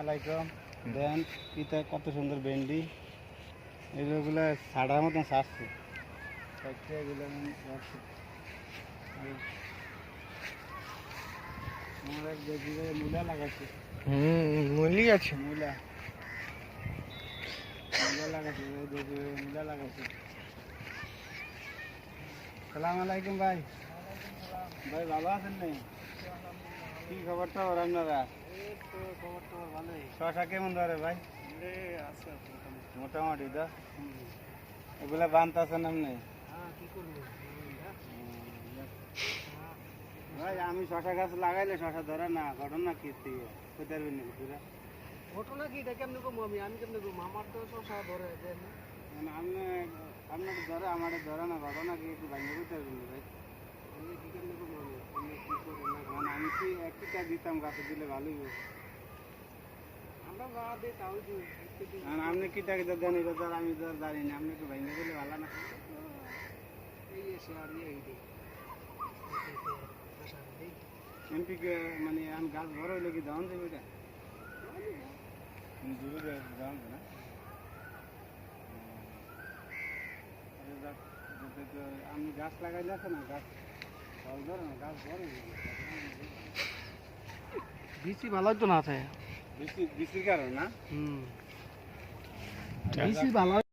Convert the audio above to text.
আলাইকুম। দেন পিতা কত সুন্দর ভেন্ডি, এগুলো ছাড়ার মতন ছাড়ছে। এগুলো আমরা দেখি মূলা লাগাচ্ছি। মুলি আছে, মূলা মূলা লাগাচ্ছি, দেখি মূলা লাগাচ্ছি। সালাম আলাইকুম ভাই। ভাই ভালো আছেন নাই? কি খবর টবর আপনারা? খবর টবর ভালোই। শশা কেমন ধরে ভাই? আছে মোটামুটি। তো এগুলা বানতেছেন আপনি? কি করবো ভাই, আমি শশা গাছ লাগাইলে শশা ধরে না, ঘটনা কি কোথায় পারবেন নাকি পুরা? ঘটনা কি এটা কেমনে কমো আমি কেমনে কমো? আমার তো শশা ধরে দেন আপনি আপনাকে ধরে আমার ধরে না, ঘটনা কি একটু ভাঙে কোথায় পারবেন ভাই? আমি কি কেমনে কমো? আমি কি করবো না? মানে আমি কি এক টিকা দিতাম গাছে দিলে ভালোই হবে। আমরা যা দিই তাও দিই। আপনি কি টাকা দেন, এটা ধর আমি ধর জানি না, আপনি একটু ভাঙে দিলে ভালো না? এই এসে আর এই দিই এমপি কে মানে আমি গাছ বড় হইলে কি দাম দেবে এটা? দাম না। আমি গাছ লাগাইলে আছে না, গাছ ফল ধরে না, গাছ বড় বিচি ভালোই তো না থাকে। বৃষ্টির কারণ না। বিচি ভালো